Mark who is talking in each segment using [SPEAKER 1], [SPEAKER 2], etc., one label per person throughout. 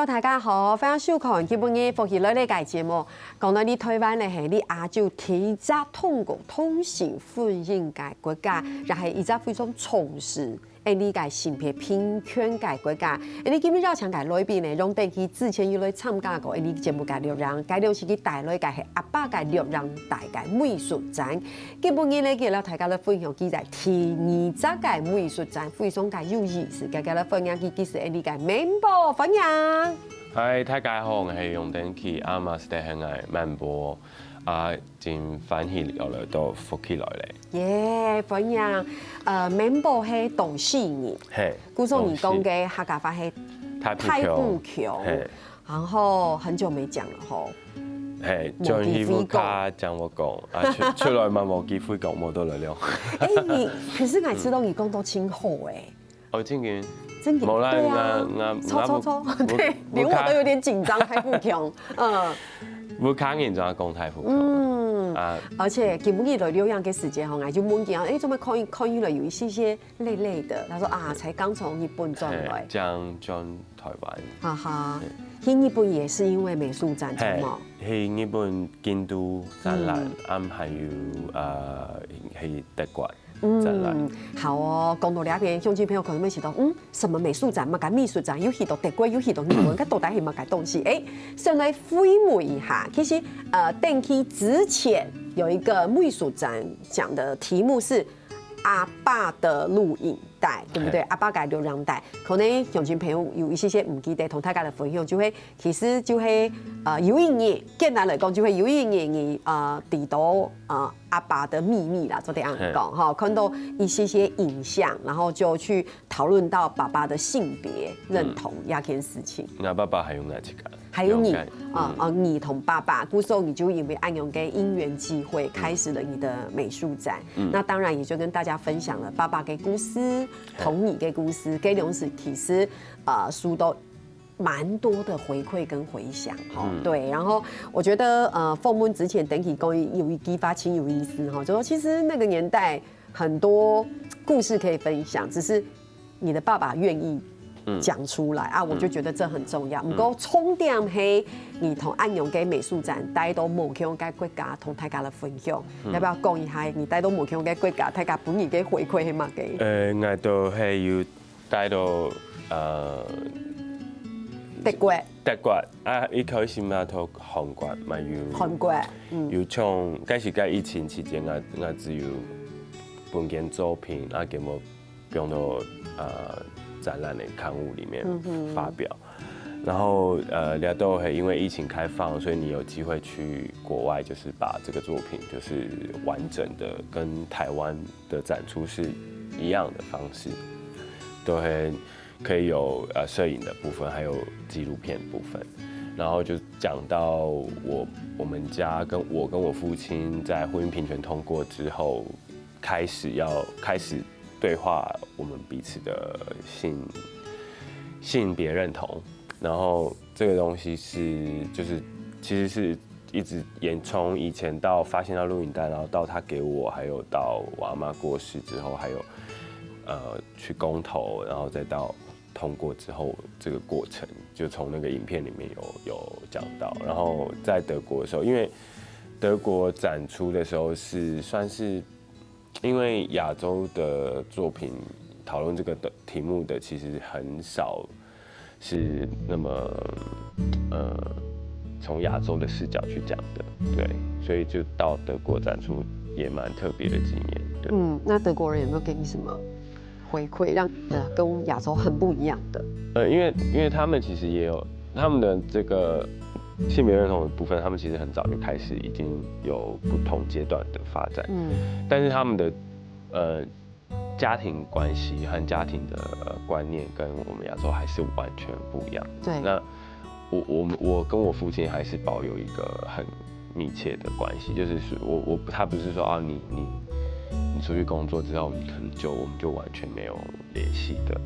[SPEAKER 1] 大家好，欢迎收看今本嘅福气类嘅介节目。讲到你台湾咧係你亞洲第一通過通性婚姻嘅國家，然後一個非常重視你嘅性別平權嘅國家。你今日要請嘅來賓呢，讓佢之前有來參加過你節目嘅錄音，介紹是佢帶來嘅係阿爸嘅錄音帶嘅美術展。今本日咧，佢嚟大家嚟分享佢在第二集嘅美術展，非常嘅有意思。大家嚟分享佢其實你嘅漫步分享。
[SPEAKER 2] 嗨，大家好，我係用電器啱啱喺係漫步真歡喜又來到福氣來咧。
[SPEAKER 1] 耶，分享漫步係動視兒，古時你講嘅客家話係太古橋，然後很久沒講了吼。
[SPEAKER 2] 係，將依副卡將我講，出來嘛冇機會講冇得來了。
[SPEAKER 1] 你可是我知道你講到清好誒。
[SPEAKER 2] 哦，真嘅。
[SPEAKER 1] 冇啦，對啊，抽，對，連我都有點緊張，太富強，
[SPEAKER 2] 冇卡人就講太富強，
[SPEAKER 1] 而且基本上來療養嘅時間，我就問佢，怎麼看起來有一些累累的？他說啊，才剛從日本轉來，
[SPEAKER 2] 將台灣，
[SPEAKER 1] 哈哈，去日本也是因為美術展嘛，
[SPEAKER 2] 去日本京都展覽，還有去德國。
[SPEAKER 1] 好哦。講到呢一邊，鄉親朋友可能會知道，什麼美術展、乜嘅美術展，有許多德國，有許多日本，咁到底係乜嘅東西？先來回味一下。其實，電梯之前有一個美術展，講的題目是阿爸的錄影帶，對不對？阿爸嘅錄影帶，可能鄉親朋友有一些唔記得，同大家嚟分享，就會其實就係有一年，簡單嚟講，就會有一年提到阿爸的秘密啦，做啲人講哈，看到一些影像，然後就去討論到爸爸的性別認同呢件事情。
[SPEAKER 2] 我爸爸還有哪幾個？
[SPEAKER 1] 還有你你同爸爸，故時候你就因為安永嘅因緣機會開始了你的美術展，那當然也就跟大家分享了爸爸嘅故事，同你嘅故事，嘅兩時其實書都蠻多的回饋跟回響，對。然後我覺得鳳문之前等起講有一句話挺有意思哈，就說其實那個年代很多故事可以分享，只是你的爸爸願意講出來啊，我就覺得這很重要。不過重點係你同安永嘅美術展帶到無窮嘅國家同大家來分享，要不要講一下你帶到無窮嘅國家，大家本年嘅回饋係乜嘅？
[SPEAKER 2] 我都係要帶到德國一開始嘛到韓國嘛要
[SPEAKER 1] 韓國，
[SPEAKER 2] 要從嗰時嘅疫情期間，我只有半件作品給我放到展覽的刊物裡面發表，然後也都係因為疫情開放，所以你有機會去國外，就是把這個作品就是完整的跟台灣的展出是一樣的方式，都係可以有攝影的部分，還有紀錄片的部分，然後就講到我們家跟我父親在婚姻平權通過之後，開始對話我們彼此的性別認同，然後這個東西其實是一直從以前到發現到錄影帶，然後到他給我，還有到我阿媽過世之後，還有去公投，然後再到通過之後這個過程，就從那個影片裡面有講到。然後在德國的時候，因為德國展出的時候是算是。因為亞洲的作品討論這個的題目的其實很少是那麼從亞洲的視角去講的，對，所以就到德國展出也蠻特別的經驗。對，
[SPEAKER 1] 那德國人有沒有給你什麼回饋，讓跟亞洲很不一樣的？
[SPEAKER 2] 因為他們其實也有他們的這個性別認同的部分，他們其實很早就開始已經有不同階段的發展，但是他們的家庭關係和家庭的觀念跟我們亞洲還是完全不一樣。
[SPEAKER 1] 對，
[SPEAKER 2] 那我跟我父親還是保有一個很密切的關係，就是他不是說啊你出去工作之後，你可能我們就完全沒有聯繫的。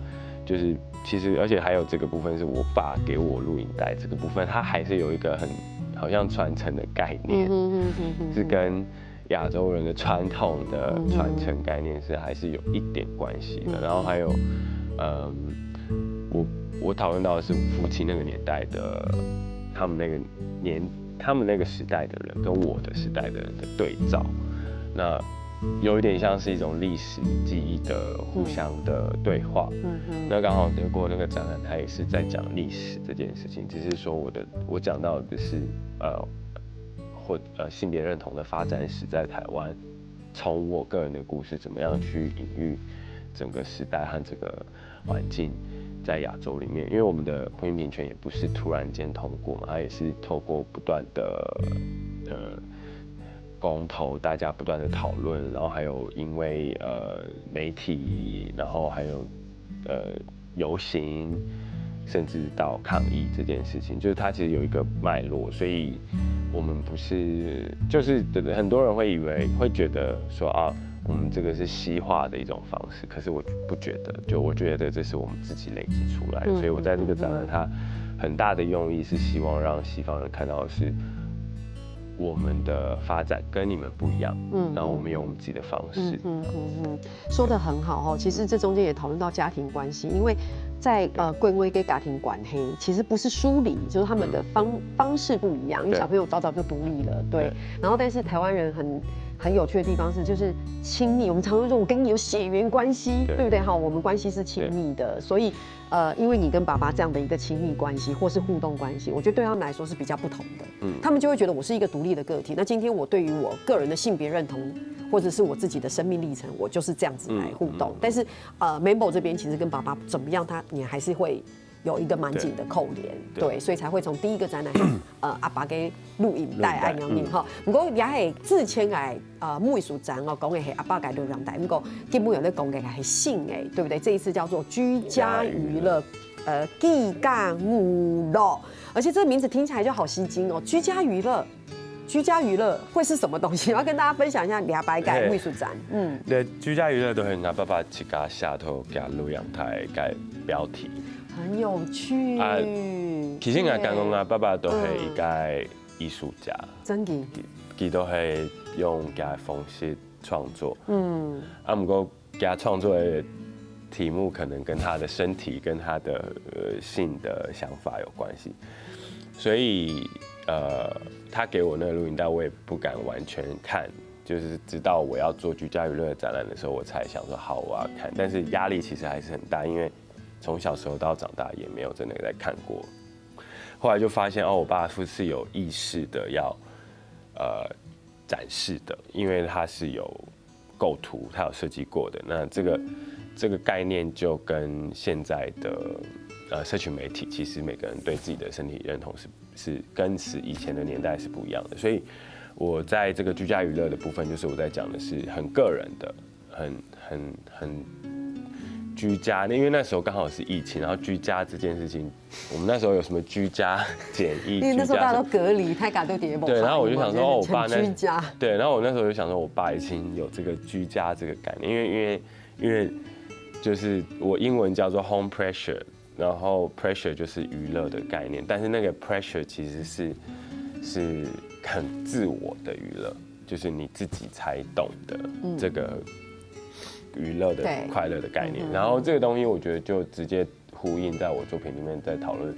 [SPEAKER 2] 就是其實，而且還有這個部分是我爸給我錄影帶這個部分，它還是有一個好像傳承的概念，是跟亞洲人的傳統的傳承概念是還是有一點關係的。然後還有，我讨论到的是父亲那个年代的，他们那个时代的人跟我的时代的人的对照，那有一点像是一种历史记忆的互相的对话。那刚好德国那个展览，它也是在讲历史这件事情，只是说我讲到的是性别认同的发展史在台湾，从我个人的故事怎么样去隐喻整个时代和这个环境在亚洲里面，因为我们的婚姻平权也不是突然间通过嘛，它也是透过不断的公投，大家不断的讨论，然后还有因为媒体，然后还有游行，甚至到抗议这件事情，就是它其实有一个脉络，所以我们不是就是很多人会觉得说啊，我们这个是西化的一种方式，可是我不觉得，我觉得这是我们自己累积出来的，所以我在这个展览，它很大的用意是希望让西方人看到的是我们的发展跟你们不一样，然后我们有我们自己的方式。
[SPEAKER 1] 说得很好哦。其实这中间也讨论到家庭关系，因为在贵威跟家庭管黑，其实不是疏离，就是他们的方式不一样，因为小朋友早早就独立了，对。然后但是台湾人很有趣的地方是，就是亲密。我们常说我跟你有血缘关系，对不对？好，我们关系是亲密的，所以因为你跟爸爸这样的一个亲密关系或是互动关系，我觉得对他们来说是比较不同的。他们就会觉得我是一个独立的个体。那今天我对于我个人的性别认同，或者是我自己的生命历程，我就是这样子来互动。但是Mambo 这边其实跟爸爸怎么样，你还是会有一个蛮紧的扣连，对，所以才会从第一个展览阿爸给录影带爱娘娘哈。不过也系之前嘅美术展哦，讲嘅系阿爸嘅录影带，不过基本有咧讲嘅系性嘅，对不对？这一次叫做居家娱乐，技干娱乐，而且这个名字听起来就好吸睛哦，居家娱乐。居家娱乐会是什么东西？我要跟大家分享一下俩白改艺术展。
[SPEAKER 2] 对，居家娱乐都是拿爸爸一家下头加录阳台改标题，
[SPEAKER 1] 很有趣。
[SPEAKER 2] 其实我刚讲啊，爸爸都是一个艺术家，
[SPEAKER 1] 真的，
[SPEAKER 2] 佢都是用佢方式创作。不过佢创作的题目可能跟他的身体跟他的性的想法有关系，所以他给我那个录影带，我也不敢完全看，就是直到我要做居家娱乐的展览的时候，我才想说好，我要看。但是压力其实还是很大，因为从小时候到长大也没有真的在看过。后来就发现我爸是有意识的要展示的，因为他是有构图，他有设计过的。那这个概念就跟现在的社群媒体，其实每个人对自己的身体认同是跟以前的年代是不一样的。所以我在这个居家娱乐的部分，就是我在讲的是很个人的，很居家。因为那时候刚好是疫情，然后居家这件事情，我们那时候有什么居家检疫，
[SPEAKER 1] 因为那时候大家都隔离，太敢都跌爆。
[SPEAKER 2] 对，然后我就想说，我爸
[SPEAKER 1] 居家。
[SPEAKER 2] 对，然后我那时候就想说，我爸已经有这个居家这个概念，因为就是我英文叫做 home pressure。然后 pressure 就是娱乐的概念，但是那个 pressure 其实是很自我的娱乐，就是你自己才懂的这个娱乐的快乐的概念。然后这个东西我觉得就直接呼应在我作品里面在讨论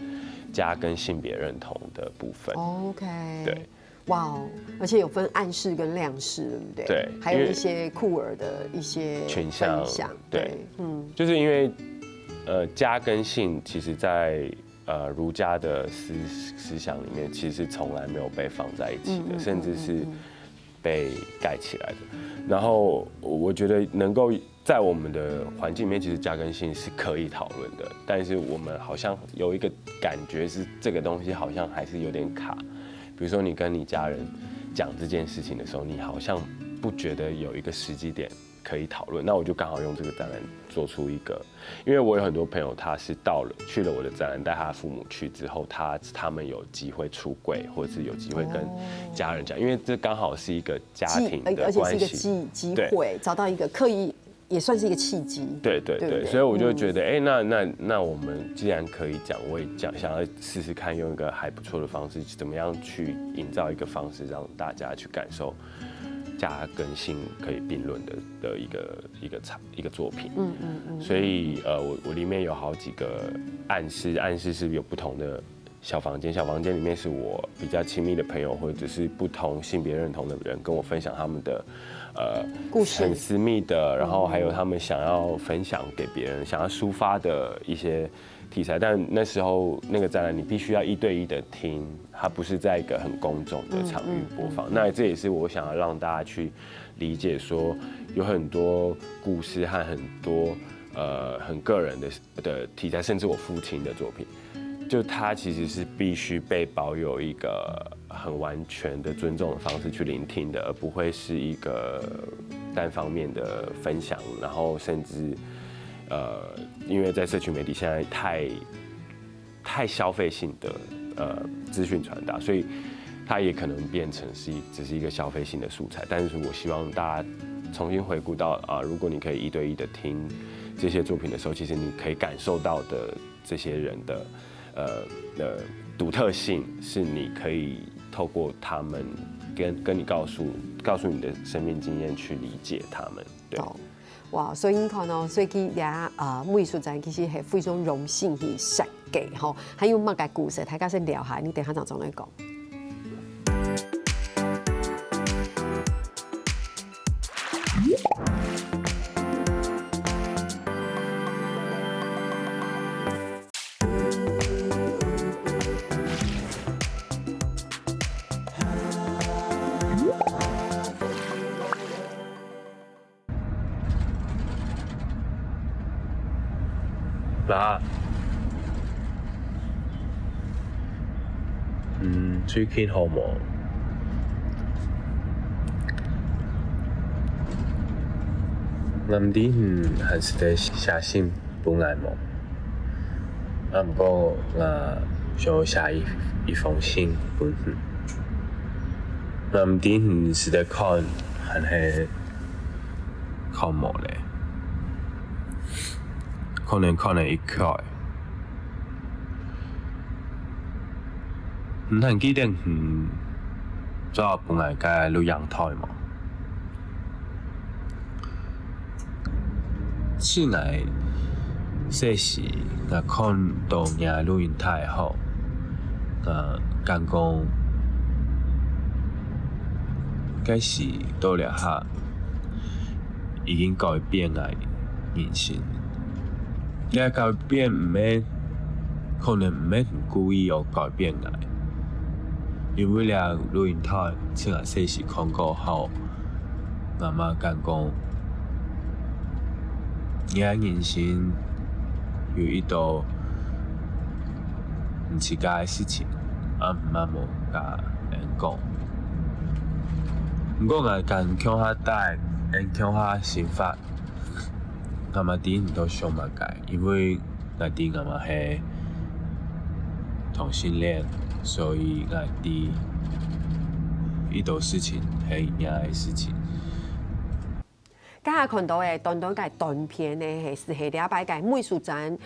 [SPEAKER 2] 家跟性别认同的部分。
[SPEAKER 1] OK，
[SPEAKER 2] 对，
[SPEAKER 1] 哇哦，而且有分暗示跟亮示，对不对？
[SPEAKER 2] 对，
[SPEAKER 1] 还有一些酷儿的一些
[SPEAKER 2] 群像，
[SPEAKER 1] 对，
[SPEAKER 2] 就是因为。家跟性，其实在儒家的思想里面，其实从来没有被放在一起的，甚至是被盖起来的。然后我觉得能够在我们的环境里面，其实家跟性是可以讨论的，但是我们好像有一个感觉是这个东西好像还是有点卡。比如说你跟你家人讲这件事情的时候，你好像不觉得有一个时机点可以讨论。那我就刚好用这个展览做出一个，因为我有很多朋友，他是去了我的展览，带他的父母去之后，他们有机会出柜，或者是有机会跟家人讲，因为这刚好是一个家庭的关系，
[SPEAKER 1] 而且是一个机会，找到一个刻意。也算是一个契机，
[SPEAKER 2] 对，所以我就觉得，那我们既然可以讲，我也想要试试看，用一个还不错的方式，怎么样去营造一个方式，让大家去感受加跟性可以并论的一个作品。所以我里面有好几个暗示是有不同的小房间里面是我比较亲密的朋友，或者是不同性别认同的人跟我分享他们的
[SPEAKER 1] 故事，
[SPEAKER 2] 很私密的，然后还有他们想要分享给别人、想要抒发的一些题材。但那时候那个展览你必须要1对1的听，它不是在一个很公众的场域播放。那这也是我想要让大家去理解说，有很多故事和很多很个人的题材，甚至我父亲的作品。就他其实是必须被保有一个很完全的尊重的方式去聆听的，而不会是一个单方面的分享，然后甚至因为在社群媒体现在太消费性的资讯传达，所以它也可能变成只是一个消费性的素材。但是我希望大家重新回顾到如果你可以1对1的听这些作品的时候，其实你可以感受到的这些人的独特性，是你可以透过他们跟你告诉你的生命经验去理解他们。对，
[SPEAKER 1] 哇，所以你看哦，所以佢俩美术展其實係非常榮幸去設計吼，還有乜嘅故事，大家先聊下，你等下再來講。
[SPEAKER 2] 最近好忙，我唔知還是在寫信本來忙，不過我想寫一封信本佢，我唔知是在看還是看忙咧，可能一塊。唔通記得做本來嘅錄陽台嘛？此來細時我看到嘅錄影台後，感覺嗰時到了下已經改變我人生。呢個改變可能唔係故意要改變我。因為了錄影台，像我細時看過後，媽媽講講，人生有一道唔似家嘅事情，媽媽冇甲人講。不過我講向下帶，向下想法，媽媽啲唔都想乜解，因為我啲媽媽係同性戀。所以我第一道事情係影嘅事情。
[SPEAKER 1] 剛才看到嘅短片呢，係禮拜嘅美術展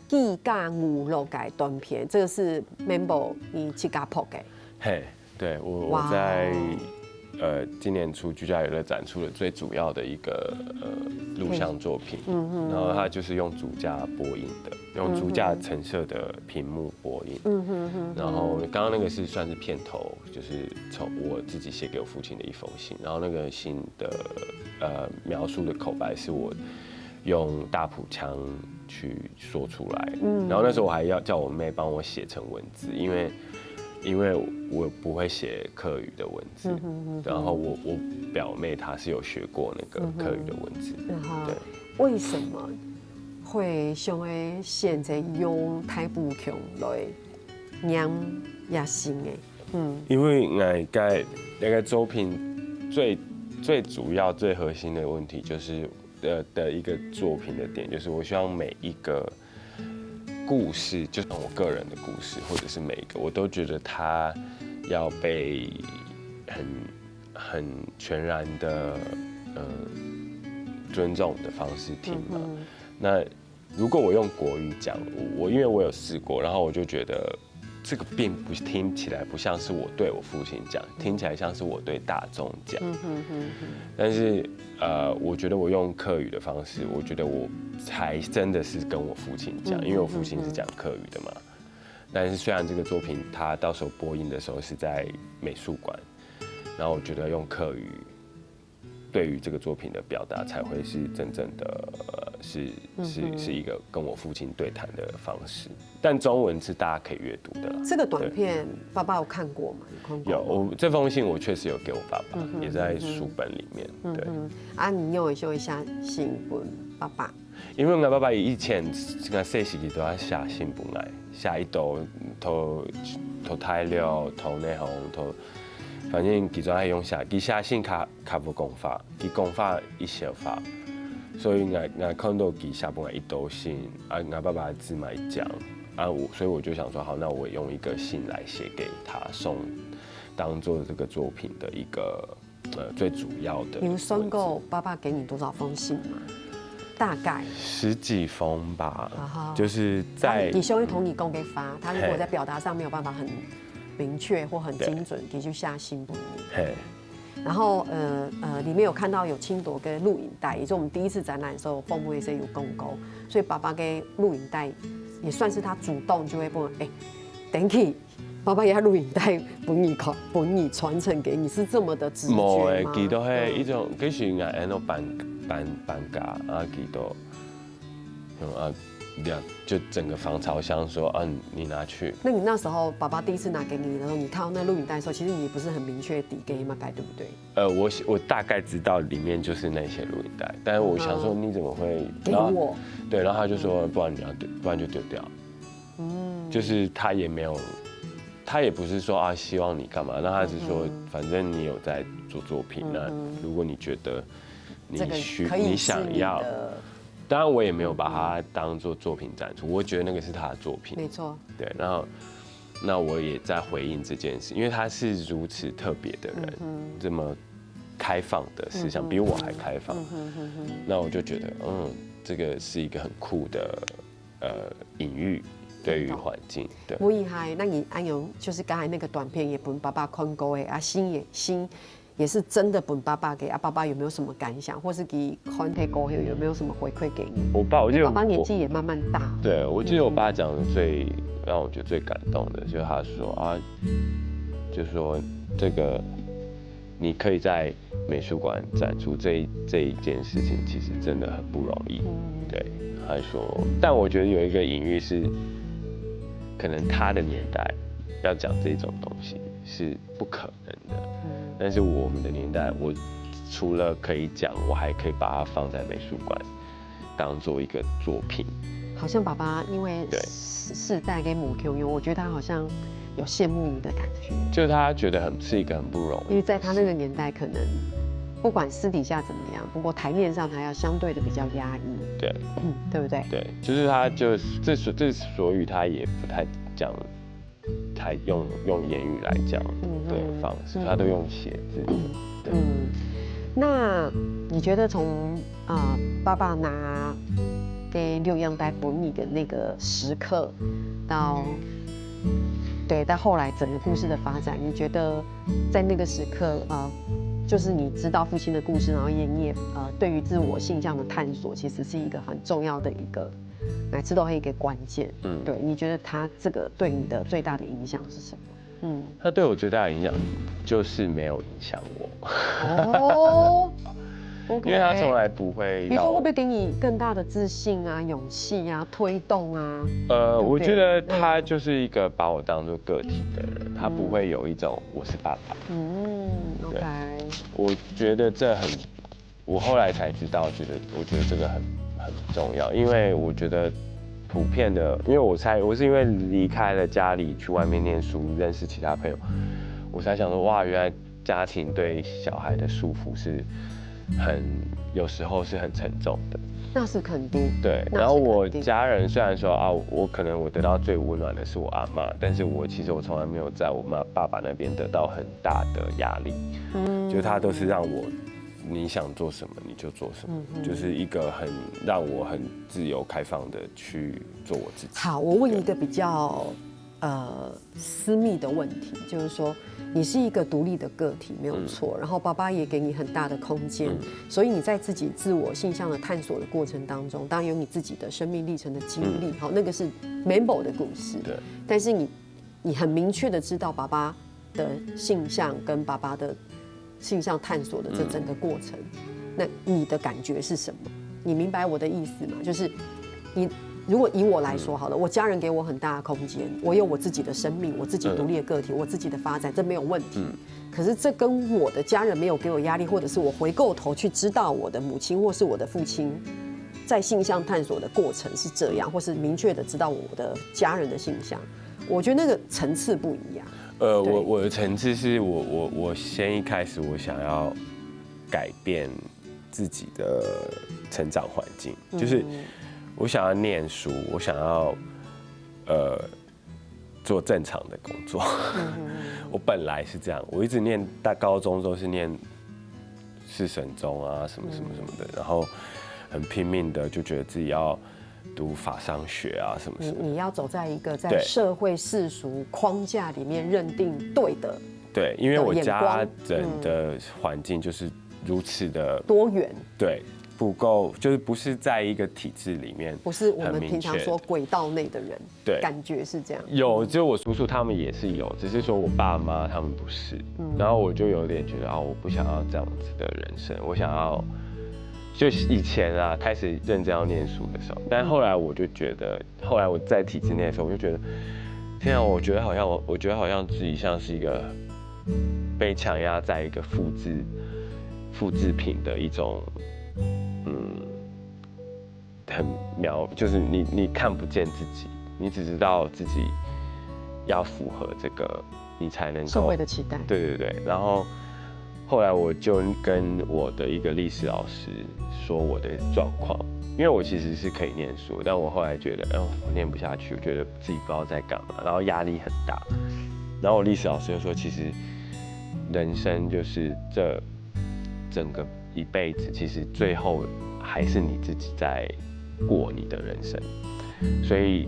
[SPEAKER 1] 記家娛樂嘅短片，這個是 Member 你自家拍嘅。
[SPEAKER 2] 嘿，對，我在今年初居家娛樂展出了最主要的一個錄像作品，然後它就是用竹架播映的。用竹架陳設的屏幕播映，然後剛剛那個是算是片頭，就是從我自己寫給我父親的一封信，然後那個信的描述的口白是我用大埔腔去說出來，然後那時候我還要叫我妹幫我寫成文字，因為我不會寫客語的文字，然後我表妹她是有學過那個客語的文字，對，
[SPEAKER 1] 為什麼會想要選擇用大埔腔來念也行嘅？
[SPEAKER 2] 因為那個作品最主要、最核心的問題就是的一個作品的點，就是我希望每一個故事，就算我個人的故事，或者是每一個，我都覺得它要被很全然的尊重的方式聽嘛。那如果我用國語講，因為我有試過，然後我就覺得这个并不听起来不像是我对我父亲讲，听起来像是我对大众讲。但是我觉得我用客语的方式，我觉得我才真的是跟我父亲讲，因为我父亲是讲客语的嘛。但是虽然这个作品它到时候播映的时候是在美术馆，然后我觉得用客语对于这个作品的表达才会是真正的是一个跟我父亲对谈的方式。但中文是大家可以阅读的啦。
[SPEAKER 1] 这个短片爸爸有看过吗？
[SPEAKER 2] 有，这封信我确实有给我爸爸，也在书本里面。对。
[SPEAKER 1] 你用一下信给爸爸。
[SPEAKER 2] 因为我爸爸以前我细时期都在写信本来，写一道图材料、图内容、反正其中还用写，佢写信较无讲法，佢讲法一小法，所以我看到佢写本来一道信，我爸爸的字嘛一讲，所以我就想说，好，那我用一个信来写给他，当做这个作品的一个最主要的。
[SPEAKER 1] 你有算过爸爸给你多少封信吗？大概
[SPEAKER 2] 10几封吧，就是在
[SPEAKER 1] 你希望同你供给发，他如果在表达上没有办法很明确或很精准，你就下信不你。然后里面有看到有青朵跟录影带，也就是我们第一次展览的时候，凤木也是有公购，所以爸爸给录影带也算是他主动就会问，等起。爸爸也录影带本你传承给你，是这么的直觉吗？
[SPEAKER 2] 冇诶，佢都係一種，佢是硬喺度搬家，佢都就整個防潮箱說你拿去。
[SPEAKER 1] 那你那時候爸爸第一次拿給你的時候，你看到那錄影帶的時候，其實你也不是很明確底給嘛，對不對？
[SPEAKER 2] 我大概知道裡面就是那些錄影帶，但是我想說你怎麼會
[SPEAKER 1] 給我？
[SPEAKER 2] 對，然後他就說不然就丟掉。就是他也沒有。他也不是說希望你幹嘛，那他只是說反正你有在做作品，那如果你覺得你想要，當然我也沒有把它當做作品展出，我覺得那個是他的作品，
[SPEAKER 1] 沒錯，
[SPEAKER 2] 對，然後那我也在回應這件事，因為他是如此特別的人，這麼開放的思想，比我還開放，那我就覺得這個是一個很酷的隱喻。對於環境，對。
[SPEAKER 1] 不厲害，那你安永就是剛才那個短片也本爸爸看過誒，心也是真的本爸爸給爸爸有沒有什麼感想，或是給看睇過後有沒有什麼回饋給你？
[SPEAKER 2] 我爸
[SPEAKER 1] 年紀也慢慢大。
[SPEAKER 2] 對，我記得我爸講的最讓我覺得最感動的，就是他說就是說這個你可以在美術館展出這一件事情，其實真的很不容易。對，他說，但我覺得有一個隱喻是。可能他的年代要講這種東西是不可能的，但是我們的年代，我除了可以講，我還可以把它放在美術館，當做一個作品。
[SPEAKER 1] 好像爸爸因為世代跟母 Q 用，我覺得他好像有羨慕你的感覺，
[SPEAKER 2] 就他覺得是一個很不容易，
[SPEAKER 1] 因為在他那個年代，可能不管私底下怎麼樣，不過台面上他要相對的比較壓抑，
[SPEAKER 2] 對，
[SPEAKER 1] 對不對？
[SPEAKER 2] 對，就是他這所以他也不太講，才用言語來講的方式，他都用寫字。對。
[SPEAKER 1] 那你覺得從爸爸拿給錄影帶本你的那個時刻，到後來整個故事的發展，你覺得在那個時刻就是你知道父親的故事，然後你也對於自我性向的探索，其實是一個很重要的一個，乃至都係一個關鍵。對，你覺得他這個對你的最大的影響是什麼？
[SPEAKER 2] 他對我最大的影響就是沒有影響我。
[SPEAKER 1] 哦，
[SPEAKER 2] 因為他從來不會。
[SPEAKER 1] 你說會不會給你更大的自信啊、勇氣啊、推動啊？
[SPEAKER 2] 我覺得他就是一個把我當作個體的人，他不會有一種我是爸爸。
[SPEAKER 1] OK。
[SPEAKER 2] 我覺得這很，我後來才知道，我覺得這個很重要，因為我覺得普遍的，因為我是因為離開了家裡去外面念書，認識其他朋友，我才想說哇，原來家庭對小孩的束縛是有時候是很沉重的。
[SPEAKER 1] 那是肯定。
[SPEAKER 2] 對，然後我家人雖然說我可能我得到最溫暖的是我阿嬤，但是其實我從來沒有在我爸爸那邊得到很大的壓力，就他都是讓我你想做什麼你就做什麼，就是一個讓我很自由開放的去做我自己。
[SPEAKER 1] 好，我問一個比較私密的问题，就是说你是一个独立的个体，没有错。然后爸爸也给你很大的空间，所以你在自己自我性向的探索的过程当中，当然有你自己的生命历程的经历，好，那个是 Mambo 的故事。
[SPEAKER 2] 对。
[SPEAKER 1] 但是你很明确的知道爸爸的性向跟爸爸的性向探索的这整个过程，那你的感觉是什么？你明白我的意思吗？就是你。如果以我来说好了，我家人给我很大的空间，我有我自己的生命，我自己独立的个体，我自己的发展，这没有问题。可是这跟我的家人没有给我压力，或者是我回过头去知道我的母亲或是我的父亲在性向探索的过程是这样，或是明确的知道我的家人的性向，我觉得那个层次不一样。
[SPEAKER 2] 我的层次是我先一开始我想要改变自己的成长环境，就是。我想要念书，我想要做正常的工作。我本来是这样，我一直念大高中都是念4省中啊，什么什么什么的，然后很拼命的就觉得自己要读法商学啊，什么什么。
[SPEAKER 1] 你要走在一个在社会世俗框架里面认定对的。
[SPEAKER 2] 对，因为我家人的环境就是如此的
[SPEAKER 1] 多元。
[SPEAKER 2] 对。不够，就是不是在一个体制里面，
[SPEAKER 1] 不是我们平常说轨道内的人，
[SPEAKER 2] 对，
[SPEAKER 1] 感觉是这样。
[SPEAKER 2] 有，就我叔叔他们也是有，只是说我爸妈他们不是，然后我就有点觉得啊，我不想要这样子的人生，我想要，就以前啊开始认真要念书的时候，但后来我就觉得，后来我在体制内的时候，我就觉得，天啊，我觉得好像自己像是一个被强压在一个复制品的一种。很就是你看不见自己，你只知道自己要符合这个，你才能够
[SPEAKER 1] 社会的期待。
[SPEAKER 2] 对。然后后来我就跟我的一个历史老师说我的状况，因为我其实是可以念书，但我后来觉得，我念不下去，我觉得自己不知道在干嘛，然后压力很大。然后我历史老师就说，其实人生就是这整个一辈子，其实最后还是你自己在过你的人生，所以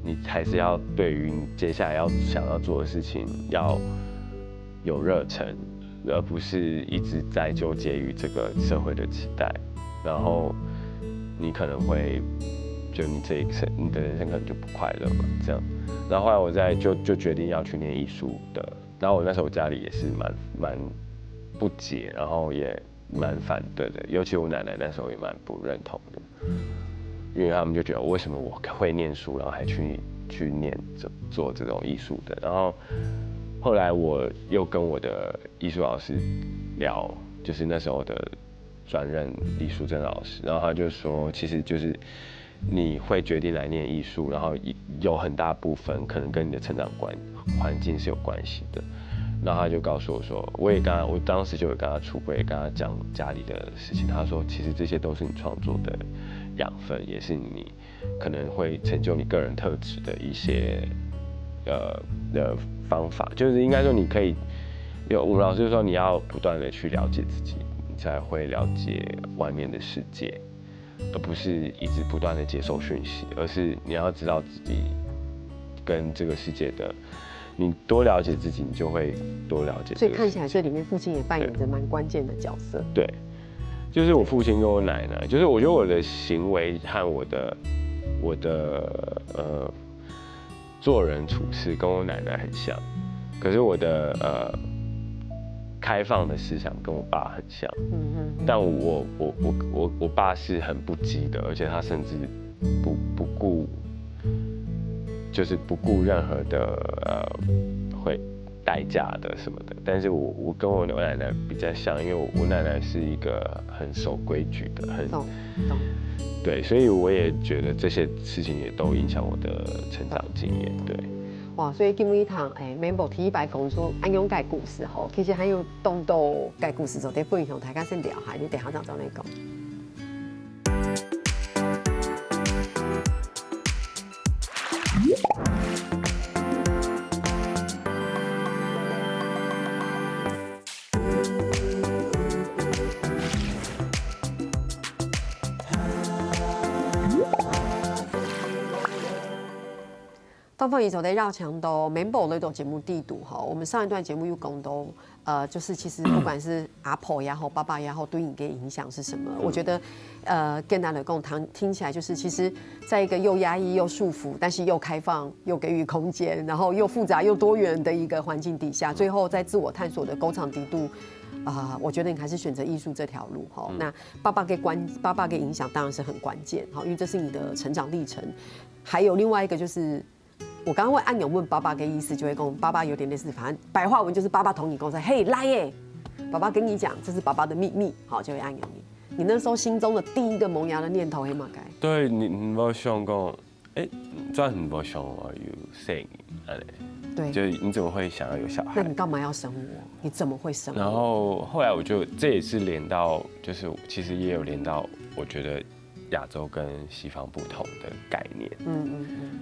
[SPEAKER 2] 你还是要对于你接下来想要做的事情要有热忱，而不是一直在纠结于这个社会的期待，然后你可能会就你这一生你的人生可能就不快乐嘛，这样。然后后来我就决定要去念艺术的，然后我那时候家里也是蛮不解，然后也蛮反对的，尤其我奶奶那时候也蛮不认同的，因为他们就觉得为什么我会念书，然后还去做这种艺术的。然后后来我又跟我的艺术老师聊，就是那时候的专任李淑珍老师，然后他就说，其实就是你会决定来念艺术，然后有很大部分可能跟你的成长环境是有关系的。然后他就告诉我说，我当时就有跟他出柜，跟他讲家里的事情。他说，其实这些都是你创作的养分，也是你可能会成就你个人特质的一些的方法。就是应该说，你可以我们老师就说，你要不断的去了解自己，你才会了解外面的世界，而不是一直不断的接受讯息，而是你要知道自己跟这个世界的。你多了解自己，你就会多了解。
[SPEAKER 1] 所以看起来，这里面父亲也扮演着蛮关键的角色。
[SPEAKER 2] 对，就是我父亲跟我奶奶，就是我觉得我的行为和我的做人处事跟我奶奶很像，可是我的开放的思想跟我爸很像。但我爸是很不羁的，而且他甚至不顾。就是不顾任何的会代价的什么的，但是我跟我奶奶比较像，因为我奶奶是一个很守规矩的，懂，对，所以我也觉得这些事情也都影响我的成长经验，对。
[SPEAKER 1] 哇，所以今日堂Mambo 提白讲说安勇改故事吼，其实还有动到改故事就得分享，大家先聊下，你等下再来讲。到芳芳宇走在绕墙都 member 那种节目地图哈，我们上一段节目有讲到，就是其实不管是阿婆也好，爸爸也好，对你的影响是什么？我觉得，跟男的共听起来就是，其实在一个又压抑又束缚，但是又开放又给予空间，然后又复杂又多元的一个环境底下，最后在自我探索的沟场低度。我觉得你还是选择艺术这条路哈。那爸爸给影响当然是很关键哈，因为这是你的成长历程。还有另外一个就是，我刚刚会按钮问爸爸的意思，就会跟爸爸有点类似，反正白话文就是爸爸同你跟我说，嘿来耶，爸爸跟你讲这是爸爸的秘密，好就会按钮你。你那时候心中的第一个萌芽的念头，黑马该？
[SPEAKER 2] 对，你没想讲，专很没想我有生意，
[SPEAKER 1] 对，
[SPEAKER 2] 就你怎么会想要有小孩？
[SPEAKER 1] 那你干嘛要生我？你怎么会生我？
[SPEAKER 2] 然后后来这也是连到，就是其实也有连到，我觉得亚洲跟西方不同的概念。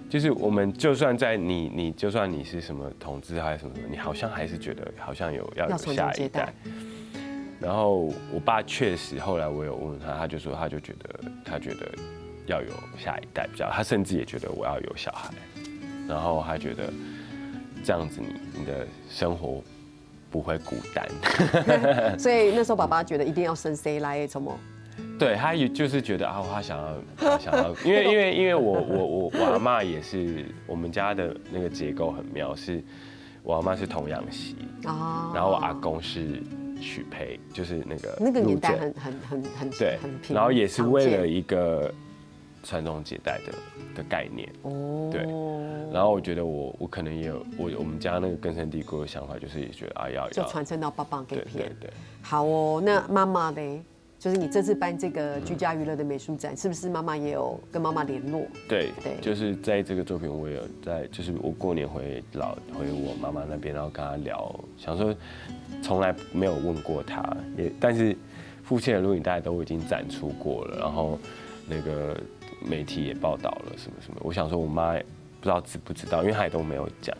[SPEAKER 2] 就是我们就算在你就算你是什么同志还是什么，你好像还是觉得好像要有下一代。然后我爸确实后来我有问他，他就说他觉得要有下一代比较，他甚至也觉得我要有小孩，然后他觉得。这样子你的生活不会孤单，
[SPEAKER 1] 所以那时候爸爸觉得一定要生谁来什么？
[SPEAKER 2] 对，他也就是觉得他想要，因为我阿嬷也是我们家的那个结构很妙，是我阿嬷是童养媳，然后我阿公是许配，就是那个
[SPEAKER 1] 年代很
[SPEAKER 2] 对，然后也是为了一个传宗接代的概念，对。然后我觉得我可能也有我们家那个根深蒂固的想法，就是也觉得要
[SPEAKER 1] 就传承到爸爸给片。
[SPEAKER 2] 对。
[SPEAKER 1] 好哦，那妈妈呢？就是你这次办这个居家娱乐的美术展，是不是妈妈也有跟妈妈联络？对，
[SPEAKER 2] 就是在这个作品我也有在，就是我过年回我妈妈那边，然后跟她聊，想说从来没有问过她，但是父亲的录影带都已经展出过了，然后那个媒体也报道了什么，我想说我妈不知道知不知道，因为她也都没有讲。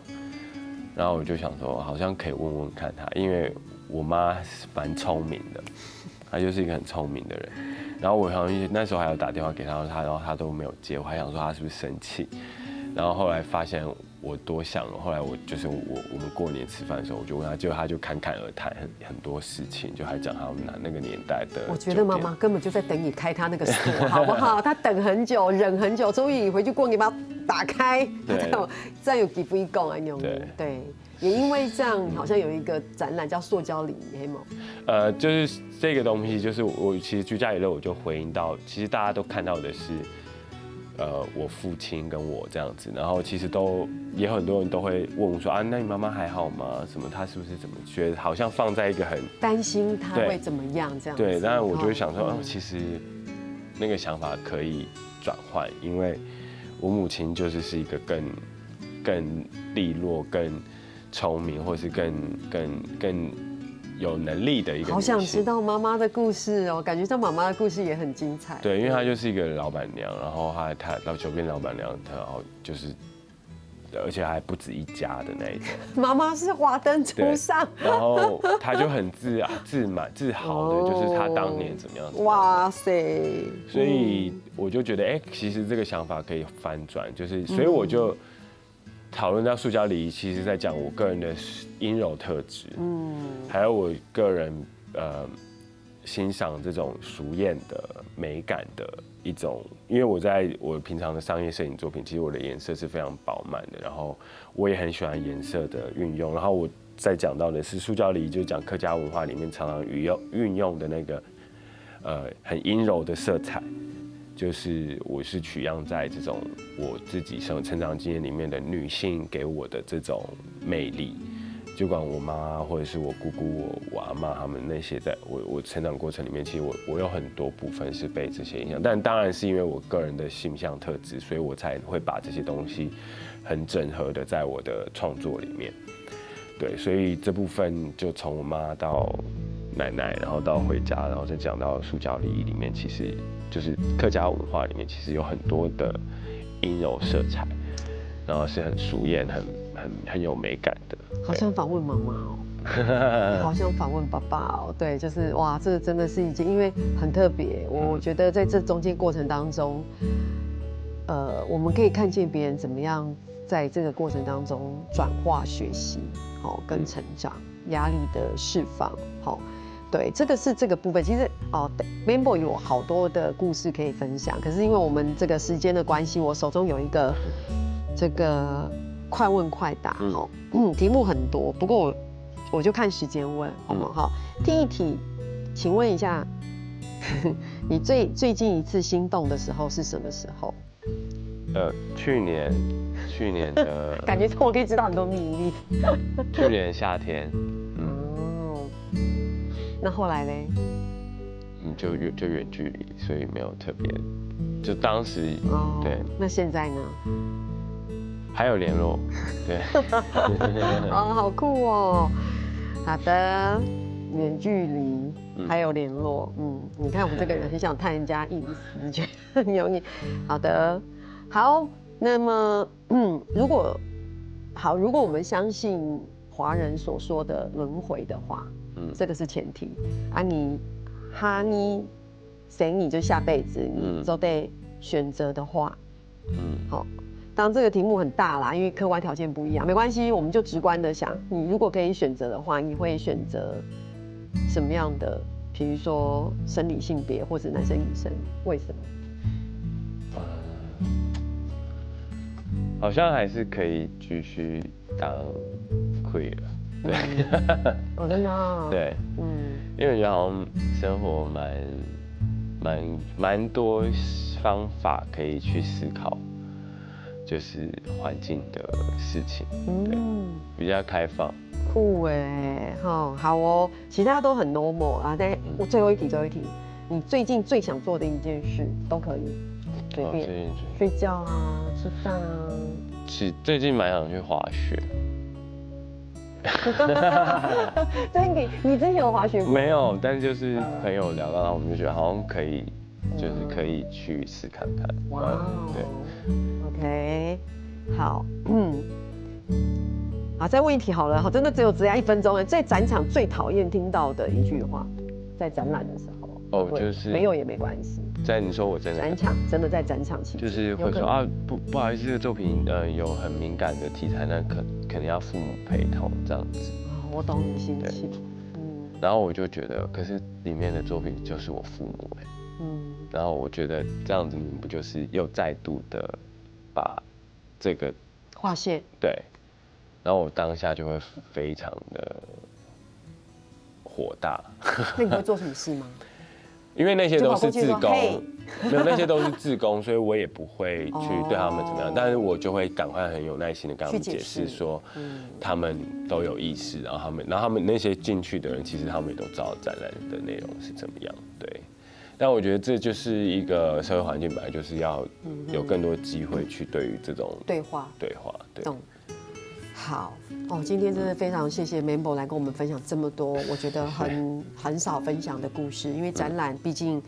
[SPEAKER 2] 然后我就想说，好像可以问问看她，因为我妈蛮聪明的，她就是一个很聪明的人。然后我好像那时候还有打电话给她，然后她都没有接，我还想说她是不是生气。然后后来发现我多想了，后来我们过年吃饭的时候，我就问她，结果她就侃侃而谈很多事情，就还讲他们那个年代的。
[SPEAKER 1] 我觉得妈妈根本就在等你开她那个锁，好不好？她等很久，忍很久，终于你回去过年把它打开，这样有几分讲啊，牛对。也因为这样，好像有一个展览叫塑胶礼仪，黑猫。
[SPEAKER 2] 就是这个东西，就是我其实居家娱乐，我就回应到，其实大家都看到的是。我父亲跟我这样子，然后其实也很多人都会问我说啊，那你妈妈还好吗？什么她是不是怎么觉得好像放在一个很
[SPEAKER 1] 担心她会怎么样这样子？
[SPEAKER 2] 对，当然我就会想说，其实那个想法可以转换，因为我母亲是一个更利落、更聪明，或是更有能力的一个女性。
[SPEAKER 1] 好想知道妈妈的故事哦，感觉到妈妈的故事也很精彩。
[SPEAKER 2] 对，因为她就是一个老板娘，然后她到酒店老板娘，然后就是，而且还不止一家的那一种。
[SPEAKER 1] 妈妈是华灯初上，
[SPEAKER 2] 然后她就很自豪的，就是她当年怎么样。
[SPEAKER 1] 哇塞！
[SPEAKER 2] 所以我就觉得，其实这个想法可以翻转，就是所以我就。讨论到塑胶礼仪，其实在讲我个人的阴柔特质，还有我个人欣赏这种俗艳的美感的一种，因为我平常的商业摄影作品，其实我的颜色是非常饱满的，然后我也很喜欢颜色的运用，然后我在讲到的是塑胶礼仪，就是讲客家文化里面常常运用的那个很阴柔的色彩。就是我是取样在这种我自己成长经验里面的女性给我的这种魅力，就管我妈或者是我姑姑、我阿嬷他们那些，在我成长过程里面，其实我有很多部分是被这些影响，但当然是因为我个人的形象特质，所以我才会把这些东西很整合的在我的创作里面。对，所以这部分就从我妈到奶奶，然后到回家，然后再讲到塑胶礼仪里面，其实就是客家文化里面，其实有很多的阴柔色彩，然后是很俗艳、很有美感的。
[SPEAKER 1] 好想访问妈妈哦，好想访问爸爸哦。对，就是哇，这真的是已经因为很特别。我觉得在这中间过程当中，我们可以看见别人怎么样在这个过程当中转化学习，好跟成长，压力的释放，好。对，这个是这个部分。其实Mambo 有好多的故事可以分享，可是因为我们这个时间的关系，我手中有一个这个快问快答，题目很多，不过我就看时间问，好吗？好，第一题，请问一下，你最近一次心动的时候是什么时候？
[SPEAKER 2] 去年的，
[SPEAKER 1] 感觉我可以知道很多秘密。
[SPEAKER 2] 去年夏天。
[SPEAKER 1] 那后来呢？
[SPEAKER 2] 就远距离，所以没有特别。就当时对。
[SPEAKER 1] 那现在呢？
[SPEAKER 2] 还有联络，对。
[SPEAKER 1] 好酷哦！好的，远距离还有联络，你看我们这个人很想探人家隐私，觉得很有你。好的，好，那么如果我们相信华人所说的轮回的话。这个是前提啊，你谁你就下辈子你都得选择的话，好，当然这个题目很大啦，因为客观条件不一样，没关系，我们就直观的想，你如果可以选择的话，你会选择什么样的？比如说生理性别或者男生女生，为什么？
[SPEAKER 2] 好像还是可以继续当 queer。对，
[SPEAKER 1] 真的啊。
[SPEAKER 2] 对，因为我觉得好像生活蛮多方法可以去思考，就是环境的事情，对，比较开放。
[SPEAKER 1] 酷哎，好哦，其他都很 normal 啊。但我最后一题，你最近最想做的一件事都可以，随便，睡觉啊，吃饭啊。
[SPEAKER 2] 最近蛮想去滑雪。
[SPEAKER 1] 对，你之前有滑雪吗？
[SPEAKER 2] 没有，但就是朋友聊到，然后我们就觉得好像可以，就是可以去试看看。哇，对
[SPEAKER 1] ，OK， 好，好，再问一题好了，真的只剩1分钟了。在展场最讨厌听到的一句话，在展览的时候，就是没有也没关系。
[SPEAKER 2] 你说我真的
[SPEAKER 1] 展场真的在展场期间，
[SPEAKER 2] 就是会说啊，不好意思，这个作品有很敏感的题材，那可能要父母陪同这样子。
[SPEAKER 1] 我懂你心情。
[SPEAKER 2] 然后我就觉得，可是里面的作品就是我父母然后我觉得这样子，你不就是又再度的把这个
[SPEAKER 1] 划线？
[SPEAKER 2] 对。然后我当下就会非常的火大。
[SPEAKER 1] 那你会做什么事吗？
[SPEAKER 2] 因为那些都是志工，没有那些都是志工，所以我也不会去对他们怎么样，但是我就会赶快很有耐心的跟他们解释说，他们都有意识，然后他们那些进去的人，其实他们也都知道展览的内容是怎么样，对。但我觉得这就是一个社会环境，本来就是要有更多机会去对于这种对话，对。
[SPEAKER 1] 好今天真的非常谢谢 Mambo 来跟我们分享这么多，我觉得很少分享的故事，因为展览毕竟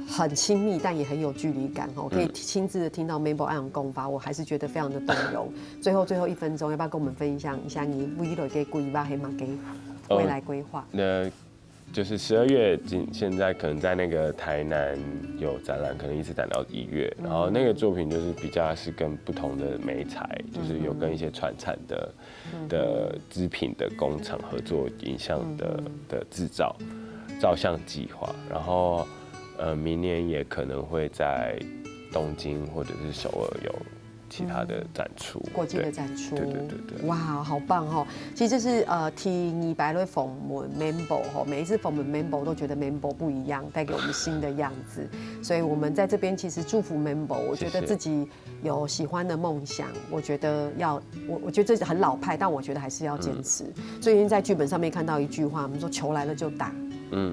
[SPEAKER 1] 很亲密，但也很有距离感可以亲自的听到 Mambo 爱用功法，我还是觉得非常的动容。最后1分钟，要不要跟我们分享一下你未来的规划，黑马给未来规划？
[SPEAKER 2] 就是12月，现在可能在那个台南有展览，可能一直展到1月。然后那个作品就是比较是跟不同的媒材，就是有跟一些传产的织品的工厂合作影像的制造照相计划。然后明年也可能会在东京或者是首尔有其他的展出，
[SPEAKER 1] 国际的展出，
[SPEAKER 2] 对，
[SPEAKER 1] 哇，好棒哦！其实这是T2百类访问 Mambo 每一次访问 Mambo 都觉得 Mambo 不一样，带给我们新的样子。所以我们在这边其实祝福 Mambo， 我觉得自己有喜欢的梦想，我觉得我觉得这很老派，但我觉得还是要坚持。最近在剧本上面看到一句话，我们说球来了就打。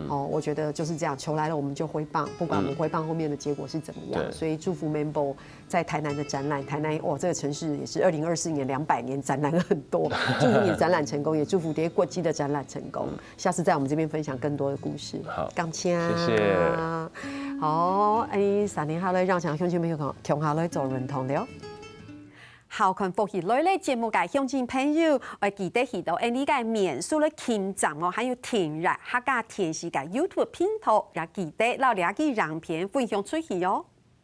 [SPEAKER 1] 我觉得就是这样，球来了我们就挥棒，不管我们挥棒后面的结果是怎么样。所以祝福 Mambo 在台南的展览，台南这个城市也是2024年200年展览很多，祝福你的展览成功，也祝福这些国际的展览成功。下次在我们这边分享更多的故事。
[SPEAKER 2] 好，
[SPEAKER 1] 感谢，
[SPEAKER 2] 谢谢。
[SPEAKER 1] 好，3年後咧，讓場鄉親朋友同下咧做認同了。校群復習類咧節目嘅鄉親朋友，我記得去到呢個免數咧傾站哦，還有填入客家電視嘅 YouTube 頻道，也記得留兩個影片分享出去哦。